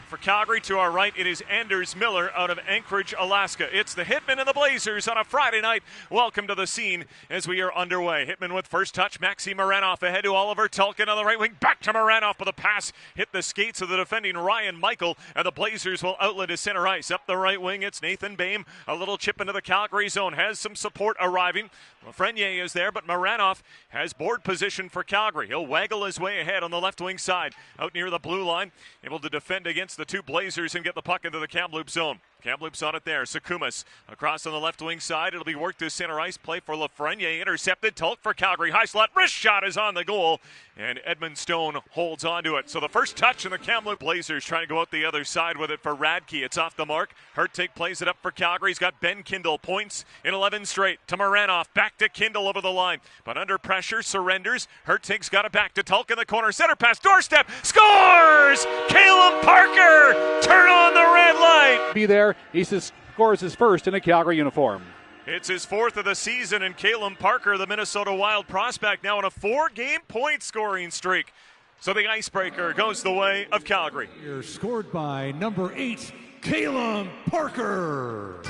For Calgary, to our right, it is Anders Miller out of Anchorage, Alaska. It's the Hitmen and the Blazers on a Friday night. Welcome to the scene as we are underway. Hitman with first touch. Maxime Maranoff ahead to Oliver Tulkin on the right wing. Back to Maranoff with a pass. Hit the skates of the defending Ryan Michael, and the Blazers will outlet to center ice. Up the right wing, it's Nathan BEHM. A little chip into the Calgary zone. Has some support arriving. Lafreniere is there, but Maranoff has board position for Calgary. He'll waggle his way ahead on the left wing side. Out near the blue line, able to defend against the two Blazers and get the puck into the Kamloops zone. Kamloops on it there. Sakumas across on the left wing side. It'll be worked to center ice. Play for Lafreniere. Intercepted. Tulk for Calgary. High slot. Wrist shot is on the goal. And Edmund Stone holds on to it. So the first touch in the Kamloops Blazers trying to go out the other side with it for Radke. It's off the mark. Hurtig plays it up for Calgary. He's got Ben Kindle. Points in 11 straight. To Maranoff. Back to Kindle over the line. But under pressure. Surrenders. Hurtig's got it back to Tulk in the corner. Center pass. Doorstep. Scores! Caleb Parker! Turn on the red light. Be there. He scores his first in a Calgary uniform. It's his fourth of the season, and Caleb Parker, the Minnesota Wild prospect, now on a 4-game point scoring streak. So the icebreaker goes the way of Calgary. You're scored by number 8, Caleb Parker.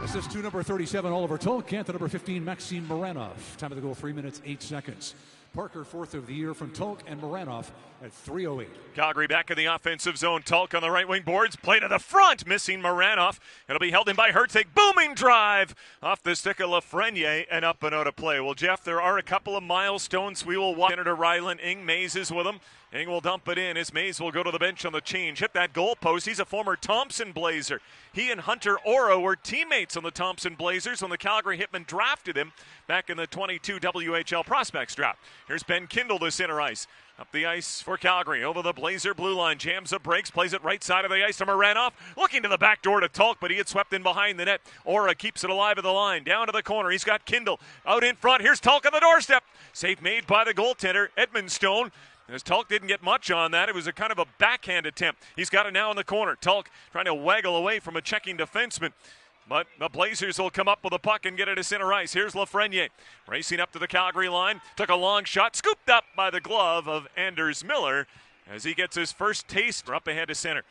Assist to number 37, Oliver Tulk. To number 15, Maxime Maranoff. Time of the goal, 3 minutes, 8 seconds. Parker, fourth of the year from Tulk, and Maranoff at 3:08. Calgary back in the offensive zone. Tulk on the right wing boards. Play to the front, missing Maranoff. It'll be held in by Hurtig. Booming drive off the stick of Lafreniere and up and out of play. Well, Jeff, there are a couple of milestones we will walk. Senator Ryland Ing. Mays is with him. Ing will dump it in as Mays will go to the bench on the change. Hit that goal post. He's a former Thompson Blazer. He and Hunter Oro were teammates on the Thompson Blazers when the Calgary Hitmen drafted him back in the 22 WHL Prospects draft. Here's Ben Kindle to center ice. Up the ice for Calgary. Over the Blazer blue line. Jams up, breaks, plays it right side of the ice to Maranoff. Looking to the back door to Tulk, but he had swept in behind the net. Ora keeps it alive at the line. Down to the corner. He's got Kindle out in front. Here's Tulk on the doorstep. Save made by the goaltender, Edmund Stone. As Tulk didn't get much on that, it was a kind of a backhand attempt. He's got it now in the corner. Tulk trying to waggle away from a checking defenseman. But the Blazers will come up with the puck and get it to center ice. Here's Lafreniere racing up to the Calgary line. Took a long shot, scooped up by the glove of Anders Miller as he gets his first taste. Up ahead to center.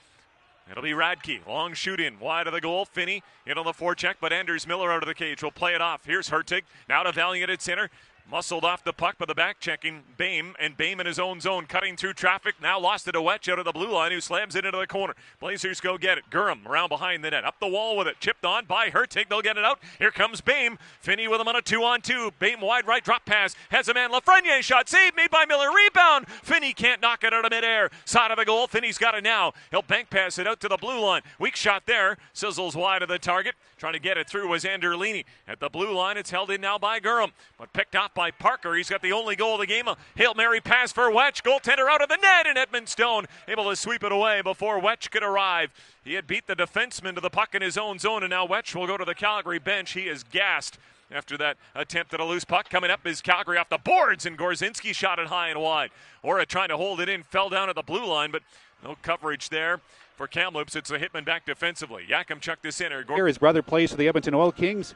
It'll be Radke. Long shoot in. Wide of the goal. Finney in on the forecheck, but Anders Miller out of the cage will play it off. Here's Hurtig. Now to Valiant at center. Muscled off the puck by the back checking BEHM, and BEHM in his own zone, cutting through traffic. Now lost it to Wetch out of the blue line, who slams it into the corner. Blazers go get it. Gurham around behind the net. Up the wall with it. Chipped on by Hurtig. They'll get it out. Here comes BEHM. Finney with him on a 2-on-2. BEHM wide right, drop pass. Has a man. Lafreniere shot. Save made by Miller. Rebound. Finney can't knock it out of midair. Side of the goal. Finney's got it now. He'll bank pass it out to the blue line. Weak shot there. Sizzles wide of the target. Trying to get it through was Anderlini. At the blue line, it's held in now by Gurham, but picked off by Parker. He's got the only goal of the game. A Hail Mary pass for Wetch. Goaltender out of the net, and Edmund Stone able to sweep it away before Wetch could arrive. He had beat the defenseman to the puck in his own zone, and now Wetch will go to the Calgary bench. He is gassed after that attempt at a loose puck. Coming up is Calgary off the boards, and Gorzinski shot it high and wide. Ora trying to hold it in, fell down at the blue line, but no coverage there. For Kamloops, it's the Hitman back defensively. Yakimchuk to center. Here, his brother plays for the Edmonton Oil Kings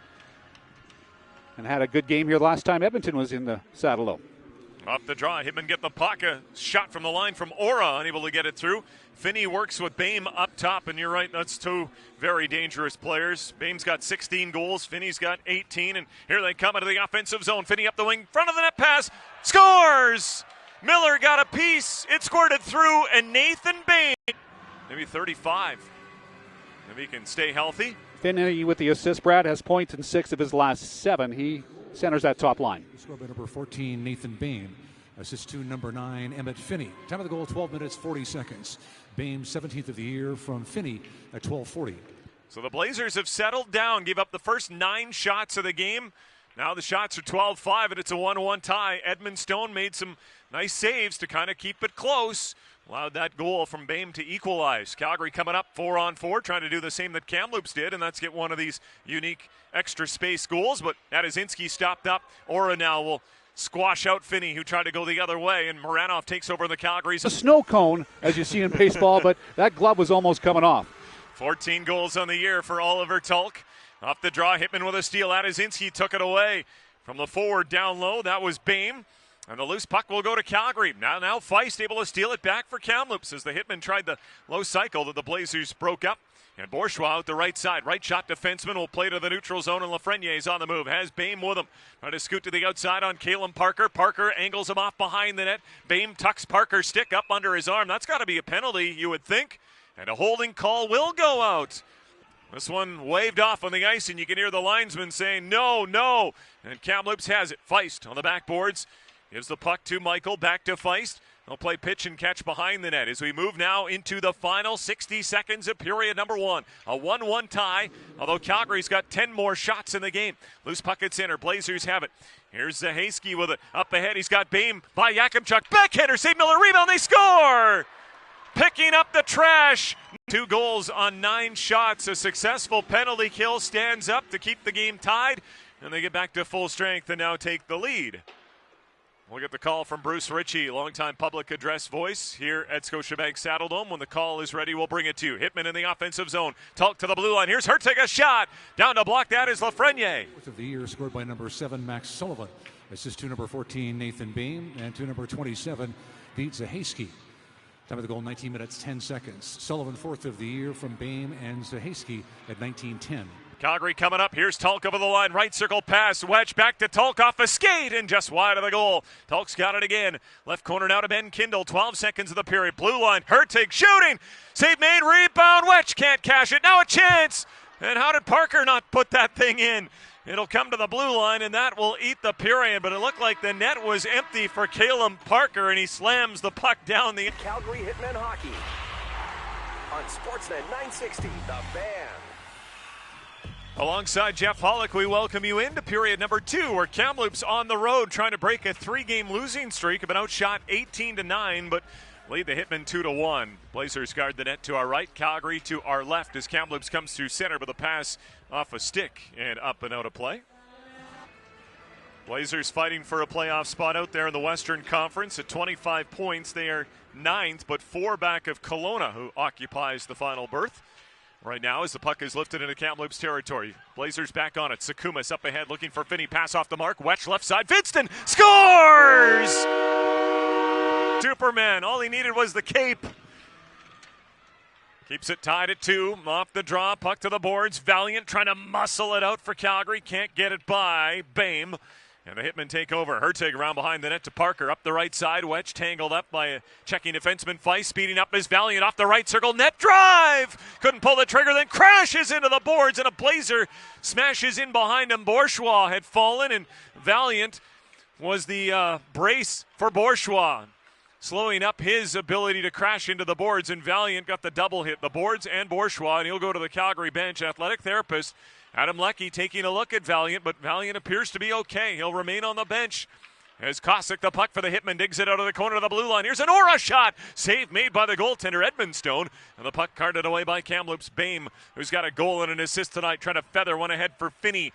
and had a good game here last time Edmonton was in the saddle. Off the draw, Hitman get the puck. A shot from the line from Ora, unable to get it through. Finney works with BEHM up top, and you're right, that's two very dangerous players. BEHM's got 16 goals, Finney's got 18, and here they come into the offensive zone. Finney up the wing, front of the net pass, scores! Miller got a piece, it squirted through, and Nathan BEHM, maybe 35. If he can stay healthy. Finney with the assist. Brad has points in 6 of his last 7. He centers that top line. Scored by number 14, Nathan BEHM. Assist to number 9, Emmett Finney. Time of the goal, 12 minutes, 40 seconds. BEHM, 17th of the year from Finney at 12:40. So the Blazers have settled down, gave up the first 9 shots of the game. Now the shots are 12-5, and it's a 1-1 tie. Edmund Stone made some nice saves to kind of keep it close. Allowed that goal from BEHM to equalize. Calgary coming up 4-on-4, trying to do the same that Kamloops did, and that's get one of these unique extra space goals. But Adazinski stopped up. Ora now will squash out Finney, who tried to go the other way, and Maranoff takes over the Calgary's. A snow cone, as you see in baseball, but that glove was almost coming off. 14 goals on the year for Oliver Tulk. Off the draw, Hitman with a steal. Adazinski took it away from the forward down low. That was BEHM. And the loose puck will go to Calgary. Now Feist able to steal it back for Kamloops as the Hitmen tried the low cycle that the Blazers broke up. And Bourgeois out the right side. Right shot defenseman will play to the neutral zone, and Lafreniere is on the move. Has BEHM with him. Trying to scoot to the outside on Calum Parker. Parker angles him off behind the net. BEHM tucks Parker's stick up under his arm. That's got to be a penalty, you would think. And a holding call will go out. This one waved off on the ice, and you can hear the linesman saying, no, no. And Kamloops has it. Feist on the backboards. Gives the puck to Michael, back to Feist. They'll play pitch and catch behind the net as we move now into the final 60 seconds of period number 1. A 1-1 tie, although Calgary's got 10 more shots in the game. Loose puck at center. Blazers have it. Here's Zahaski with it. Up ahead, he's got BEHM by Yakimchuk. Backhander, St. Miller rebound, they score! Picking up the trash. 2 goals on 9 shots. A successful penalty kill stands up to keep the game tied. And they get back to full strength and now take the lead. We'll get the call from Bruce Ritchie, longtime public address voice here at Scotiabank Saddledome. When the call is ready, we'll bring it to you. Hitman in the offensive zone. Talk to the blue line. Here's Hertig, a shot. Down to block that is Lafreniere. Fourth of the year scored by number 7, Max Sullivan. Assist to number 14, Nathan BEHM, and to number 27, Pete Zahaski. Time of the goal, 19 minutes, 10 seconds. Sullivan, fourth of the year from BEHM and Zahaski at 19:10. Calgary coming up. Here's Tulk over the line. Right circle pass. Wedge back to Tulk off a skate and just wide of the goal. Tulk's got it again. Left corner now to Ben Kindle. 12 seconds of the period. Blue line. Hertig shooting. Save made. Rebound. Wedge can't cash it. Now a chance. And how did Parker not put that thing in? It'll come to the blue line, and that will eat the period. But it looked like the net was empty for Calum Parker, and he slams the puck down the... Calgary Hitmen Hockey on Sportsnet 960, The Fan. Alongside Jeff Hollick, we welcome you into period number 2, where Kamloops on the road trying to break a 3-game losing streak. Have been outshot 18-9, but lead the Hitmen 2-1. Blazers guard the net to our right, Calgary to our left as Kamloops comes through center with a pass off a stick and up and out of play. Blazers fighting for a playoff spot out there in the Western Conference at 25 points. They are 9th, but 4 back of Kelowna, who occupies the final berth right now as the puck is lifted into Kamloops territory. Blazers back on it. Sakumas up ahead looking for Finney. Pass off the mark. Wetch left side. Vinston scores! Superman. All he needed was the cape. Keeps it tied at 2. Off the draw. Puck to the boards. Valiant trying to muscle it out for Calgary. Can't get it by BEHM. And the Hitmen take over. Hertig around behind the net to Parker. Up the right side. Wedge tangled up by a checking defenseman. Feist speeding up as Valiant off the right circle. Net drive! Couldn't pull the trigger, then crashes into the boards, and a Blazer smashes in behind him. Bourgeois had fallen, and Valiant was the brace for Bourgeois, slowing up his ability to crash into the boards, and Valiant got the double hit, the boards and Bourgeois, and he'll go to the Calgary bench. Athletic therapist Adam Leckie taking a look at Valiant, but Valiant appears to be okay. He'll remain on the bench as Kosick, the puck for the Hitmen, digs it out of the corner of the blue line. Here's an Aura shot. Save made by the goaltender, Edmondstone. And the puck carted away by Kamloops. BEHM, who's got a goal and an assist tonight, trying to feather one ahead for Finney.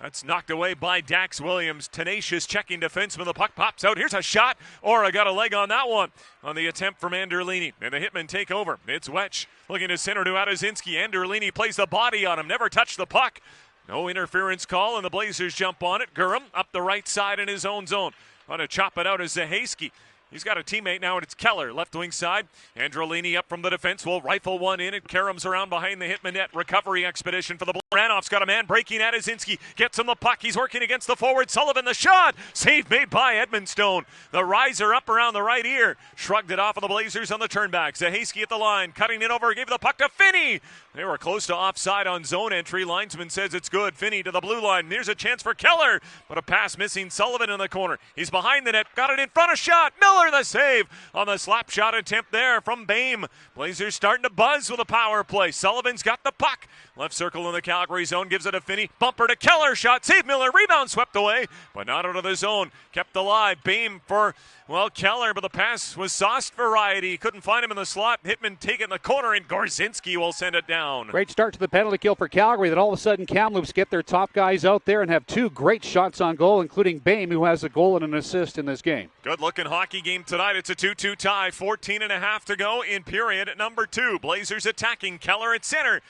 That's knocked away by Dax Williams. Tenacious checking defenseman. The puck pops out. Here's a shot. Aura got a leg on that one on the attempt from Anderlini. And the Hitmen take over. It's Wetch looking to center to Adazinski. Anderlini plays the body on him. Never touched the puck. No interference call, and the Blazers jump on it. Gurham up the right side in his own zone. Want to chop it out as Zahaski. He's got a teammate now, and it's Keller, left wing side. Androlini up from the defense will rifle one in, and Karam's around behind the Hitman net. Recovery expedition for the Ranoff's got a man breaking at Adazinski. Gets him the puck. He's working against the forward. Sullivan, the shot. Save made by Edmondstone. The riser up around the right ear. Shrugged it off of the Blazers on the turnback. Zahaski at the line. Cutting it over. Gave the puck to Finney. They were close to offside on zone entry. Linesman says it's good. Finney to the blue line. Here's a chance for Keller. But a pass missing. Sullivan in the corner. He's behind the net. Got it in front of shot. Miller the save on the slap shot attempt there from BEHM. Blazers starting to buzz with a power play. Sullivan's got the puck. Left circle in the Calgary zone. Gives it to Finney. Bumper to Keller. Shot. Save Miller. Rebound swept away. But not out of the zone. Kept alive. BEHM for, well, Keller. But the pass was sauced variety. Couldn't find him in the slot. Hitman taking the corner. And Gorzinski will send it down. Great start to the penalty kill for Calgary. Then all of a sudden Kamloops get their top guys out there and have 2 great shots on goal, including BEHM, who has a goal and an assist in this game. Good looking hockey game tonight. It's a 2-2 tie. 14.5 to go in period number 2. Blazers attacking. Keller at center.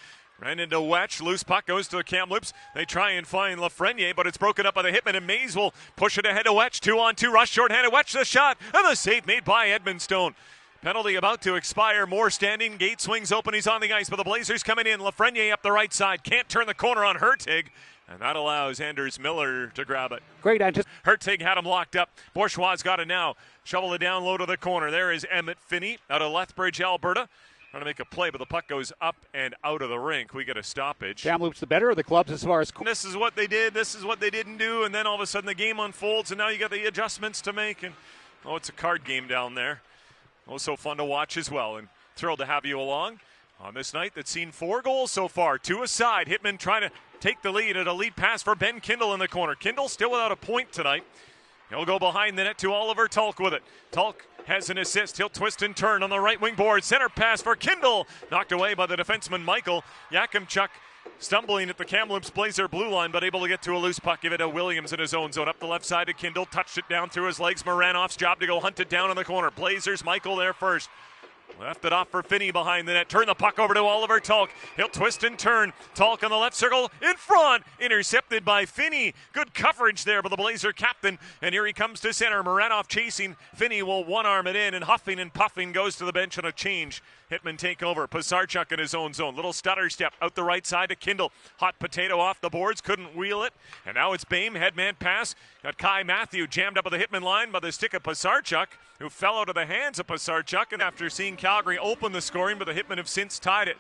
Ran into Wetch. Loose puck goes to the Kamloops. They try and find Lafreniere, but it's broken up by the Hitman, and Mays will push it ahead to Wetch. 2-on-2 rush, shorthanded. Wetch the shot, and the save made by Edmondstone. Penalty about to expire. Moore standing. Gate swings open. He's on the ice, but the Blazers coming in. Lafreniere up the right side. Can't turn the corner on Hertig, and that allows Anders Miller to grab it. Great Hertig had him locked up. Bourgeois got it now. Shovel it down low to the corner. There is Emmett Finney out of Lethbridge, Alberta. Trying to make a play, but the puck goes up and out of the rink. We get a stoppage. Kamloops the better of the clubs as far as... This is what they did. This is what they didn't do. And then all of a sudden the game unfolds, and now you got the adjustments to make. And oh, it's a card game down there. Also fun to watch as well, and thrilled to have you along on this night that's seen 4 goals so far. 2 aside. Hitman trying to take the lead at a lead pass for Ben Kindle in the corner. Kindle still without a point tonight. He'll go behind the net to Oliver Tulk with it. Tulk has an assist. He'll twist and turn on the right wing board. Center pass for Kindle. Knocked away by the defenseman Michael. Yakimchuk stumbling at the Kamloops Blazer blue line, but able to get to a loose puck. Give it to Williams in his own zone. Up the left side to Kindle. Touched it down through his legs. Moranoff's job to go hunt it down in the corner. Blazers, Michael there first. Left it off for Finney behind the net. Turn the puck over to Oliver Tulk. He'll twist and turn. Tulk on the left circle in front. Intercepted by Finney. Good coverage there by the Blazer captain. And here he comes to center. Moranoff chasing. Finney will one-arm it in, and huffing and puffing goes to the bench on a change. Hitman take over. Pisarchuk in his own zone. Little stutter step out the right side to Kindle. Hot potato off the boards. Couldn't wheel it. And now it's BEHM. Headman pass. Got Kai Matthew jammed up at the Hitman line by the stick of Pisarchuk, who fell out of the hands of Pisarchuk. And after seeing Calgary open the scoring, but the Hitmen have since tied it.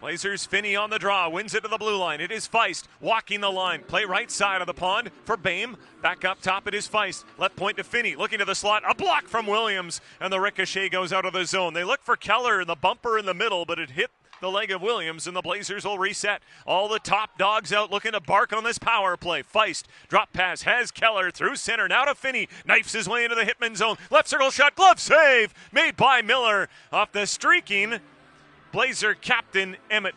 Blazers, Finney on the draw, wins it to the blue line. It is Feist walking the line. Play right side of the pond for BEHM. Back up top it is Feist. Left point to Finney, looking to the slot. A block from Williams, and the ricochet goes out of the zone. They look for Keller in the bumper in the middle, but it hit the leg of Williams, and the Blazers will reset. All the top dogs out looking to bark on this power play. Feist, drop pass, has Keller through center. Now to Finney, knifes his way into the Hitman zone. Left circle shot, glove save, made by Miller off the streaking Blazer captain Emmett.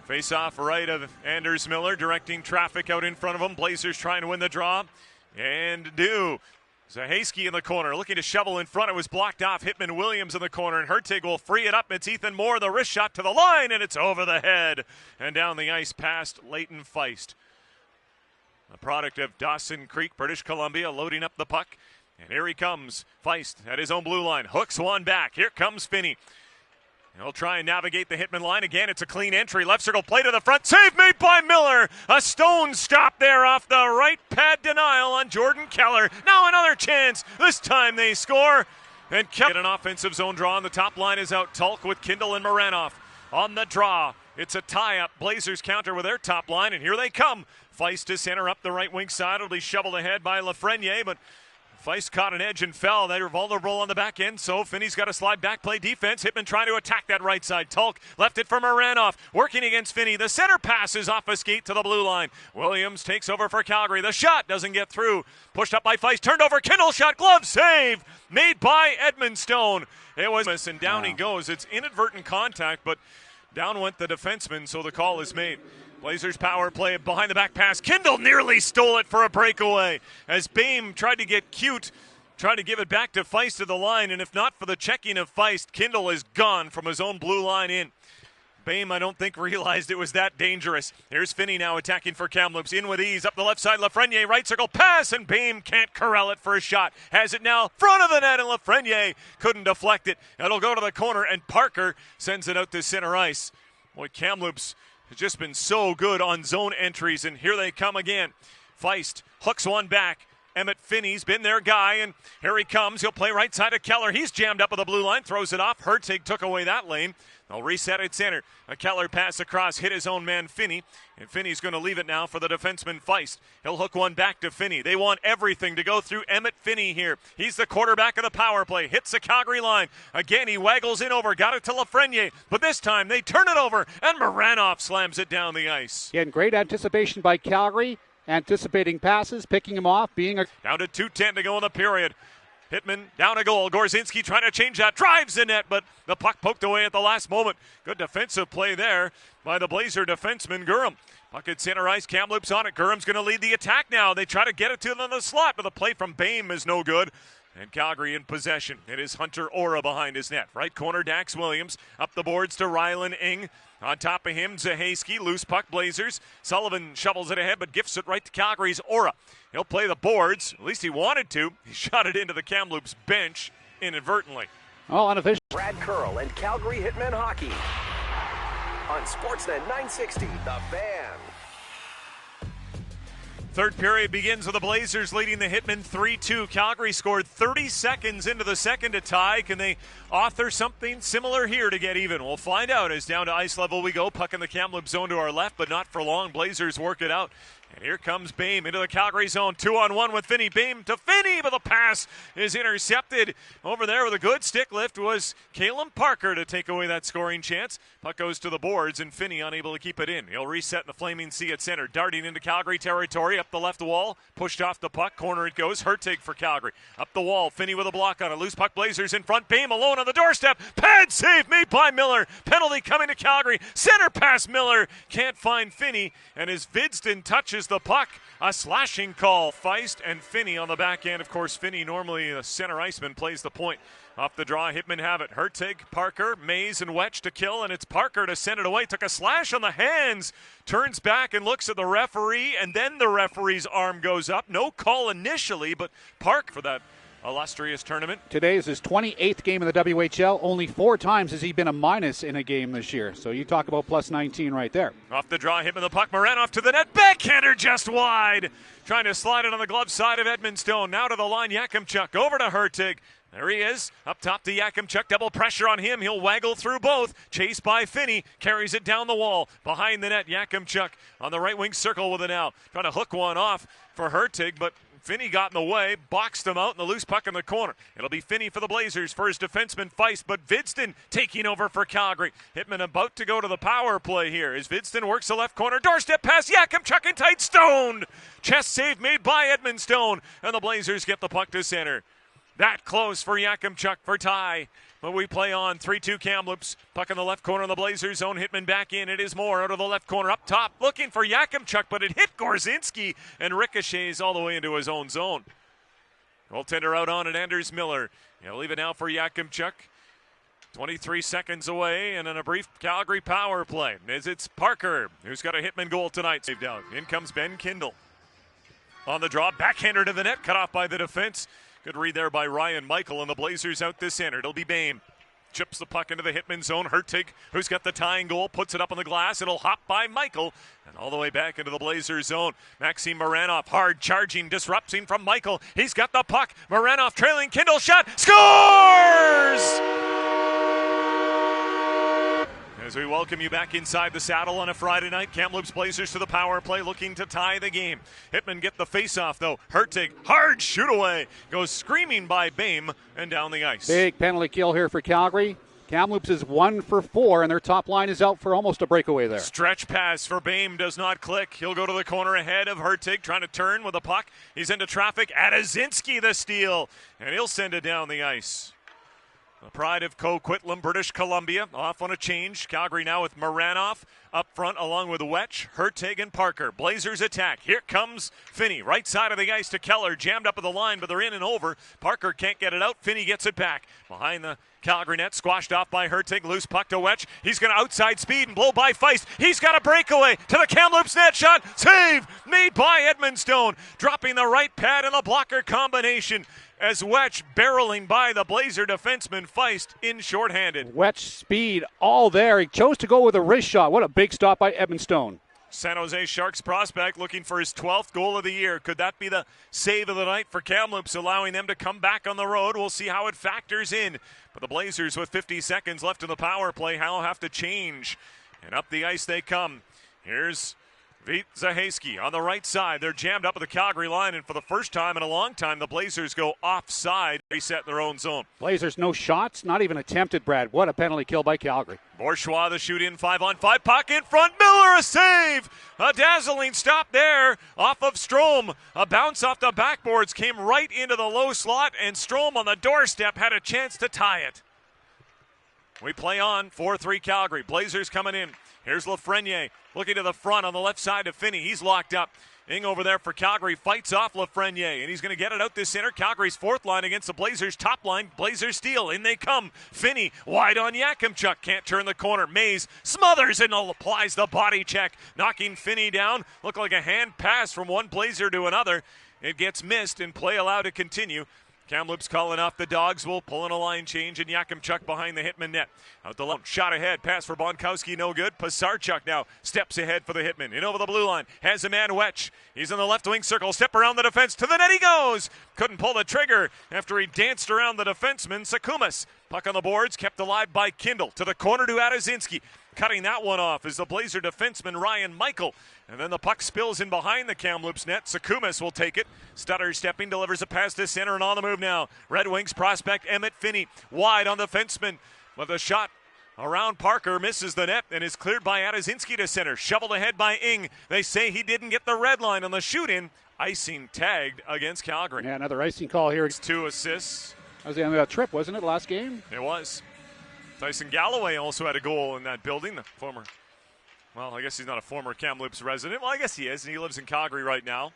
Face off right of Anders Miller, directing traffic out in front of him. Blazers trying to win the draw, and do. Zahaski in the corner, looking to shovel in front. It was blocked off. Hitman Williams in the corner, and Hertig will free it up. It's Ethan Moore, the wrist shot to the line, and it's over the head and down the ice past Leighton Feist. A product of Dawson Creek, British Columbia, loading up the puck. And here he comes. Feist at his own blue line, hooks one back. Here comes Finney. He'll try and navigate the Hitman line. Again, it's a clean entry. Left circle play to the front. Save made by Miller. A stone stop there off the right pad denial on Jordan Keller. Now another chance. This time they score. And get an offensive zone draw. On the top line is out Tulk with Kindle and Moranoff. On the draw, it's a tie-up. Blazers counter with their top line, and here they come. Feist to center up the right wing side. It'll be shoveled ahead by Lafreniere, but Feist caught an edge and fell. They were vulnerable on the back end, so Finney's got to slide back, play defense. Hitman trying to attack that right side. Tulk left it for Moranoff, working against Finney. The center pass is off a skate to the blue line. Williams takes over for Calgary. The shot doesn't get through. Pushed up by Feist, turned over. Kindle shot, glove save, made by Edmondstone. It was, and down he goes. It's inadvertent contact, but down went the defenseman, so the call is made. Blazers power play behind the back pass. Kindle nearly stole it for a breakaway as BEHM tried to get cute, tried to give it back to Feist to the line, and if not for the checking of Feist, Kindle is gone from his own blue line in. BEHM, I don't think, realized it was that dangerous. Here's Finney now attacking for Kamloops. In with ease, up the left side, Lafreniere, right circle pass, and BEHM can't corral it for a shot. Has it now, front of the net, and Lafreniere couldn't deflect it. It'll go to the corner, and Parker sends it out to center ice. Boy, Kamloops has just been so good on zone entries, and here they come again. Feist hooks one back. Emmett Finney's been their guy, and here he comes. He'll play right side of Keller. He's jammed up at the blue line, throws it off. Hertig took away that lane. They'll reset at center. A Keller pass across, hit his own man Finney, and Finney's going to leave it now for the defenseman Feist. He'll hook one back to Finney. They want everything to go through Emmett Finney here. He's the quarterback of the power play. Hits the Calgary line. Again, he waggles in over, got it to Lafreniere, but this time they turn it over, and Moranoff slams it down the ice. Again, great anticipation by Calgary, anticipating passes, picking them off, being a... Down to 2:10 to go in the period. Hitman down a goal. Gorzinski trying to change that. Drives the net, but the puck poked away at the last moment. Good defensive play there by the Blazer defenseman, Gurham. Puck at center ice. Kamloops on it. Gurham's going to lead the attack now. They try to get it to them in the slot, but the play from BEHM is no good. And Calgary in possession. It is Hunter Ora behind his net. Right corner, Dax Williams. Up the boards to Rylan Ing. On top of him, Zahaski. Loose puck, Blazers. Sullivan shovels it ahead, but gifts it right to Calgary's Ora. He'll play the boards. At least he wanted to. He shot it into the Kamloops bench inadvertently. Oh, unofficial. Brad Curl and Calgary Hitmen Hockey on Sportsnet 960, The Fan. Third period begins with the Blazers leading the Hitmen 3-2. Calgary scored 30 seconds into the second to tie. Can they author something similar here to get even? We'll find out as down to ice level we go. Puck in the Kamloops zone to our left, but not for long. Blazers work it out. And here comes BEHM into the Calgary zone. 2-on-1 with Finney. BEHM to Finney, but the pass is intercepted. Over there with a good stick lift was Calum Parker to take away that scoring chance. Puck goes to the boards, and Finney unable to keep it in. He'll reset in the Flaming Sea at center. Darting into Calgary territory, up the left wall. Pushed off the puck. Corner it goes. Hertig for Calgary. Up the wall. Finney with a block on it. Loose puck, Blazers in front. BEHM alone on the doorstep. Pad save made by Miller. Penalty coming to Calgary. Center pass Miller. Can't find Finney. And as Vidston touches the puck, a slashing call. Feist and Finney on the back end. Of course, Finney, normally the center iceman, plays the point. Off the draw, Hitmen have it. Hertig, Parker, Mays, and Wetch to kill, and it's Parker to send it away. Took a slash on the hands, turns back and looks at the referee, and then the referee's arm goes up. No call initially, but Park for that illustrious tournament. Today is his 28th game in the WHL. Only 4 times has he been a minus in a game this year. So you talk about plus 19 right there. Off the draw, Hitman the puck. Maranoff to the net. Backhander just wide. Trying to slide it on the glove side of Edmondstone. Now to the line, Yakimchuk. Over to Hertig. There he is, up top to Yakimchuk, double pressure on him. He'll waggle through both. Chased by Finney, carries it down the wall. Behind the net, Yakimchuk on the right wing circle with it now. Trying to hook one off for Hertig, but Finney got in the way, boxed him out, and the loose puck in the corner. It'll be Finney for the Blazers for his defenseman Feist, but Vidston taking over for Calgary. Hitman about to go to the power play here as Vidston works the left corner. Doorstep pass, Yakimchuk in tight, stoned. Chest save made by Edmondstone, and the Blazers get the puck to center. That close for Yakimchuk for tie. But we play on 3-2 Kamloops. Puck in the left corner of the Blazers zone. Hitman back in. It is Moore out of the left corner up top. Looking for Yakimchuk, but it hit Gorzinski and ricochets all the way into his own zone. Goaltender out on it, Anders Miller. He'll leave it now for Yakimchuk. 23 seconds away, and in a brief Calgary power play. As it's Parker, who's got a Hitman goal tonight. Saved out. In comes Ben Kindle. On the draw, backhander to the net, cut off by the defense. Good read there by Ryan Michael, and the Blazers out this center. It'll be BEHM. Chips the puck into the Hitman zone. Hertig, who's got the tying goal, puts it up on the glass. It'll hop by Michael, and all the way back into the Blazers zone. Maxim Maranoff, hard charging, disrupting from Michael. He's got the puck. Maranoff trailing, Kindle shot, scores! As we welcome you back inside the saddle on a Friday night, Kamloops Blazers to the power play, looking to tie the game. Hitmen get the face-off, though. Hertig, hard shoot away, goes screaming by BEHM and down the ice. Big penalty kill here for Calgary. Kamloops is 1 for 4, and their top line is out for almost a breakaway there. Stretch pass for BEHM does not click. He'll go to the corner ahead of Hertig, trying to turn with the puck. He's into traffic. Adazinski the steal, and he'll send it down the ice. The pride of Coquitlam, British Columbia, off on a change. Calgary now with Maranoff up front along with Wetch, Hertig, and Parker. Blazers attack. Here comes Finney, right side of the ice to Keller. Jammed up at the line, but they're in and over. Parker can't get it out. Finney gets it back. Behind the Calgary net, squashed off by Hertig. Loose puck to Wetch. He's going to outside speed and blow by Feist. He's got a breakaway to the Kamloops net shot. Save made by Edmondstone. Dropping the right pad in the blocker combination. As Wetch barreling by the Blazer defenseman Feist in shorthanded. Wetch speed all there. He chose to go with a wrist shot. What a big stop by Edmondstone. San Jose Sharks prospect looking for his 12th goal of the year. Could that be the save of the night for Kamloops, allowing them to come back on the road? We'll see how it factors in. But the Blazers with 50 seconds left in the power play, will have to change. And up the ice they come. Here's Zahaski on the right side. They're jammed up at the Calgary line, and for the first time in a long time, the Blazers go offside, reset their own zone. Blazers no shots, not even attempted, Brad. What a penalty kill by Calgary. Bourgeois the shoot in 5-on-5, puck in front, Miller a save! A dazzling stop there off of Strome. A bounce off the backboards came right into the low slot, and Strome on the doorstep had a chance to tie it. We play on. 4-3 Calgary. Blazers coming in. Here's Lafreniere looking to the front on the left side to Finney. He's locked up. Ing over there for Calgary fights off Lafreniere, and he's going to get it out this center. Calgary's fourth line against the Blazers' top line. Blazers steal. In they come. Finney wide on Yakimchuk. Can't turn the corner. Mays smothers and applies the body check, knocking Finney down. Looked like a hand pass from one Blazer to another. It gets missed and play allowed to continue. Kamloops calling off the Dogs. Will pull in a line change, and Yakimchuk behind the Hitman net. Out the left, shot ahead, pass for Bonkowski, no good. Pasarchuk now steps ahead for the Hitman. In over the blue line, has a man Wetch. He's in the left wing circle, step around the defense, to the net he goes! Couldn't pull the trigger after he danced around the defenseman, Sakumas. Puck on the boards, kept alive by Kindle. To the corner to Adazinski. Cutting that one off is the Blazer defenseman Ryan Michael. And then the puck spills in behind the Kamloops net. Sakumas will take it. Stutter stepping, delivers a pass to center, and on the move now. Red Wings prospect Emmett Finney wide on the defenseman. But the shot around Parker misses the net and is cleared by Adazinski to center. Shoveled ahead by Ing. They say he didn't get the red line on the shoot-in. Icing tagged against Calgary. Yeah, another icing call here. 2 assists. That was the end of that trip, wasn't it, last game? It was. Tyson Galloway also had a goal in that building, the former, well, I guess he's not a former Kamloops resident. Well, I guess he is, and he lives in Calgary right now.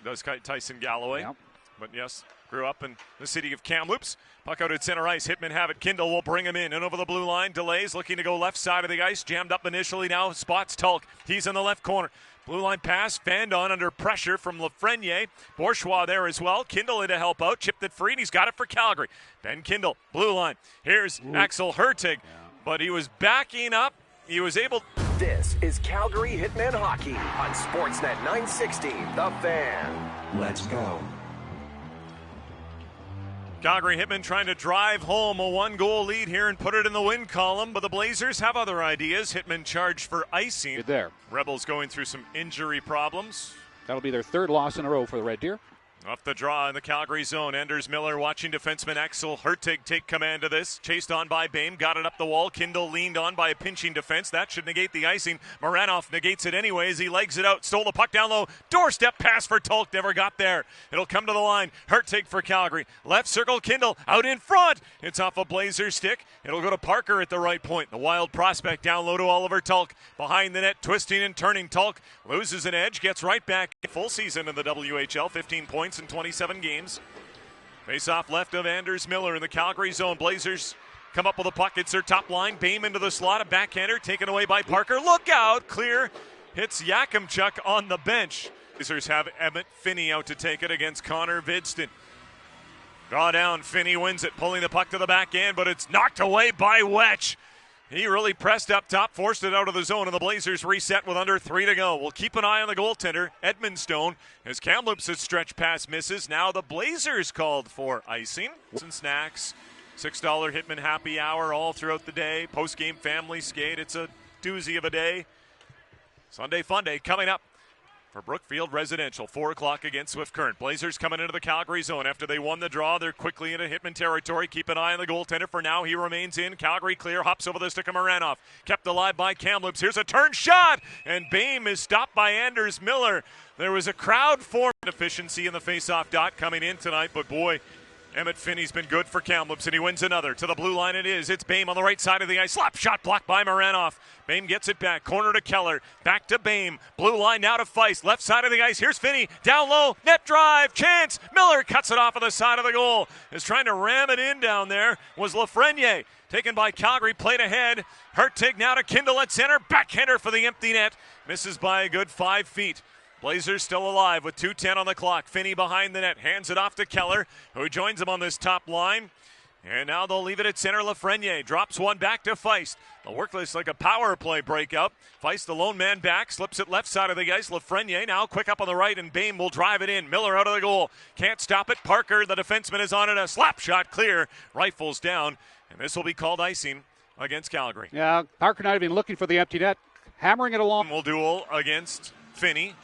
Does Tyson Galloway. Yep. But yes, grew up in the city of Kamloops. Puck out at center ice. Hitman have it. Kindle will bring him in. And over the blue line. Delays, looking to go left side of the ice. Jammed up initially now. Spots Tulk. He's in the left corner. Blue line pass. Fanned on under pressure from Lafreniere. Bourgeois there as well. Kindle in to help out. Chipped it free, and he's got it for Calgary. Ben Kindle, blue line. Here's Axel Hertig. Yeah. But he was backing up. He was able. This is Calgary Hitmen Hockey on Sportsnet 960, The Fan. Let's go. Calgary Hitmen trying to drive home a 1-goal lead here and put it in the win column, but the Blazers have other ideas. Hitmen charged for icing. Good there. Rebels going through some injury problems. That'll be their third loss in a row for the Red Deer. Off the draw in the Calgary zone. Anders Miller watching defenseman Axel Hertig take command of this. Chased on by BEHM. Got it up the wall. Kindle leaned on by a pinching defense. That should negate the icing. Maranoff negates it anyways. He legs it out. Stole the puck down low. Doorstep pass for Tulk. Never got there. It'll come to the line. Hertig for Calgary. Left circle. Kindle out in front. It's off a Blazer stick. It'll go to Parker at the right point. The wild prospect down low to Oliver Tulk. Behind the net. Twisting and turning. Tulk loses an edge. Gets right back. Full season in the WHL. 15 points in 27 games. Face off left of Anders Miller in the Calgary zone. Blazers come up with a puck. It's their top line. BEHM into the slot. A backhander taken away by Parker. Look out. Clear. Hits Yakimchuk on the bench. Blazers have Emmett Finney out to take it against Connor Vidston. Draw down. Finney wins it. Pulling the puck to the back end, but it's knocked away by Wetch. He really pressed up top, forced it out of the zone, and the Blazers reset with under 3 to go. We'll keep an eye on the goaltender, Edmund Stone, as Kamloops' stretch pass misses. Now the Blazers called for icing. Some snacks, $6 Hitman happy hour all throughout the day. Post-game family skate. It's a doozy of a day. Sunday Fun Day coming up for Brookfield Residential, 4 o'clock against Swift Current. Blazers coming into the Calgary zone. After they won the draw, they're quickly into Hitman territory. Keep an eye on the goaltender. For now, he remains in. Calgary clear, hops over the stick of Maranoff. Kept alive by Kamloops. Here's a turn shot, and BEHM is stopped by Anders Miller. There was a crowd form deficiency in the face-off dot coming in tonight, but boy, Emmett Finney's been good for Kamloops, and he wins another. To the blue line it is. It's BEHM on the right side of the ice. Slap shot blocked by Maranoff. BEHM gets it back. Corner to Keller. Back to BEHM. Blue line now to Feist. Left side of the ice. Here's Finney. Down low. Net drive. Chance. Miller cuts it off of the side of the goal. Is trying to ram it in down there was Lafreniere. Taken by Calgary. Played ahead. Hertig now to Kindle at center. Backhander for the empty net. Misses by a good 5 feet. Blazers still alive with 2:10 on the clock. Finney behind the net. Hands it off to Keller, who joins him on this top line. And now they'll leave it at center. Lafreniere drops one back to Feist. They'll work this like a power play breakup. Feist, the lone man back, slips it left side of the ice. Lafreniere now quick up on the right, and BEHM will drive it in. Miller out of the goal. Can't stop it. Parker, the defenseman, is on it. A slap shot clear. Rifles down. And this will be called icing against Calgary. Yeah, Parker not even looking for the empty net. Hammering it along. Will duel against Finney.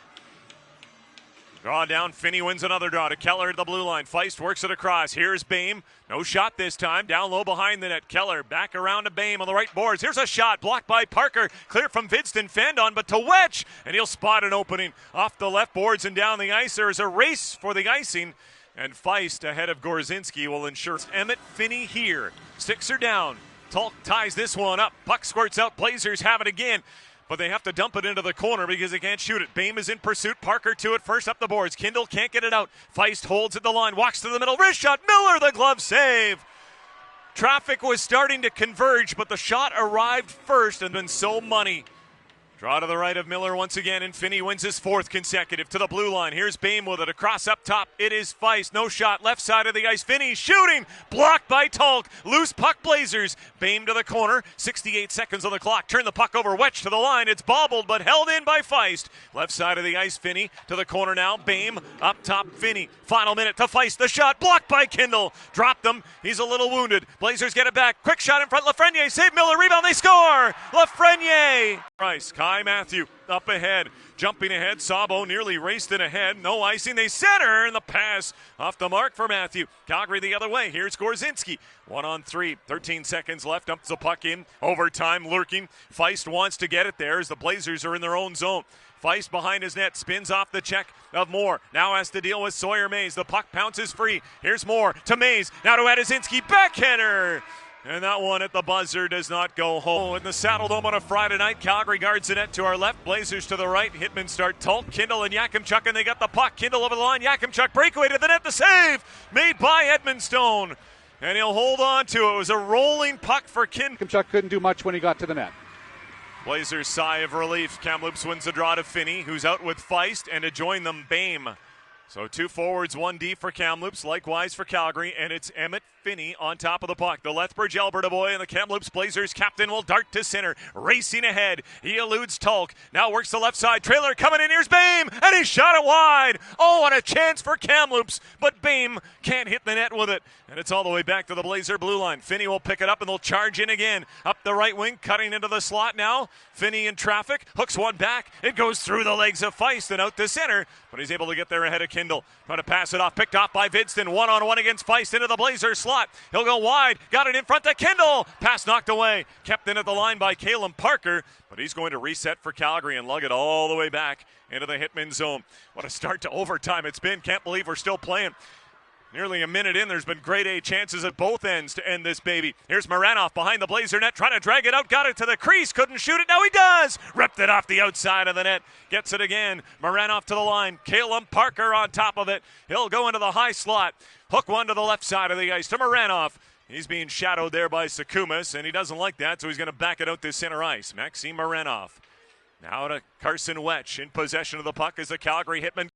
Draw down. Finney wins another draw to Keller at the blue line. Feist works it across. Here's BEHM. No shot this time. Down low behind the net. Keller back around to BEHM on the right boards. Here's a shot blocked by Parker. Clear from Vidston. Fanned on, but to Wetch. And he'll spot an opening off the left boards and down the ice. There is a race for the icing. And Feist ahead of Gorzinski will ensure Emmett Finney here. Sticks are down. Tulk ties this one up. Puck squirts out. Blazers have it again. But they have to dump it into the corner because they can't shoot it. BEHM is in pursuit. Parker to it. First up the boards. Kindle can't get it out. Feist holds at the line. Walks to the middle. Wrist shot. Miller, the glove save. Traffic was starting to converge, but the shot arrived first and been so money. Draw to the right of Miller once again, and Finney wins his 4th consecutive to the blue line. Here's BEHM with it across up top. It is Feist. No shot. Left side of the ice. Finney shooting. Blocked by Tulk. Loose puck Blazers. BEHM to the corner. 68 seconds on the clock. Turn the puck over. Wedge to the line. It's bobbled but held in by Feist. Left side of the ice. Finney to the corner now. BEHM up top. Finney. Final minute to Feist. The shot blocked by Kindle. Dropped them. He's a little wounded. Blazers get it back. Quick shot in front. Lafreniere save Miller. Rebound. They score. Lafreniere. Price. Kai Matthew up ahead, jumping ahead. Sabo nearly raced it ahead. No icing. They center, and the pass off the mark for Matthew. Calgary the other way. Here's Gorzinski. 1-on-3. 13 seconds left. Dumps the puck in. Overtime lurking. Feist wants to get it there as the Blazers are in their own zone. Feist behind his net, spins off the check of Moore. Now has to deal with Sawyer Mays. The puck pounces free. Here's Moore to Mays. Now to Adezinski. Backhander. And that one at the buzzer does not go home. In the Saddle Dome on a Friday night, Calgary guards the net to our left, Blazers to the right. Hitmen start Tulk, Kindle, and Yakimchuk, and they got the puck. Kindle over the line, Yakimchuk breakaway to the net, the save made by Edmondstone. And he'll hold on to it. It was a rolling puck for Kindle. Yakimchuk couldn't do much when he got to the net. Blazers sigh of relief. Kamloops wins the draw to Finney, who's out with Feist, and to join them, BEHM. So 2 forwards, 1 D for Kamloops, likewise for Calgary, and it's Emmett Finney on top of the puck. The Lethbridge Alberta boy and the Kamloops Blazers captain will dart to center, racing ahead. He eludes Tulk, now works the left side. Trailer coming in, here's BEHM, and he shot it wide. Oh, and a chance for Kamloops, but BEHM can't hit the net with it. And it's all the way back to the Blazer blue line. Finney will pick it up, and they'll charge in again. Up the right wing, cutting into the slot now. Finney in traffic, hooks one back. It goes through the legs of Feist and out to center, but he's able to get there ahead of Kindle. Trying to pass it off, picked off by Vidston. 1-on-1 against Feist into the Blazer slot. He'll go wide, got it in front to Kindle. Pass knocked away, kept in at the line by Caleb Parker, but he's going to reset for Calgary and lug it all the way back into the Hitman zone. What a start to overtime it's been. Can't believe we're still playing. Nearly a minute in, there's been grade A chances at both ends to end this baby. Here's Maranoff behind the Blazer net, trying to drag it out, got it to the crease, couldn't shoot it, now he does! Ripped it off the outside of the net, gets it again. Maranoff to the line, Caleb Parker on top of it. He'll go into the high slot, hook one to the left side of the ice to Maranoff. He's being shadowed there by Sakumas, and he doesn't like that, so he's going to back it out to center ice. Maxime Maranoff. Now to Carson Wetch in possession of the puck as the Calgary Hitmen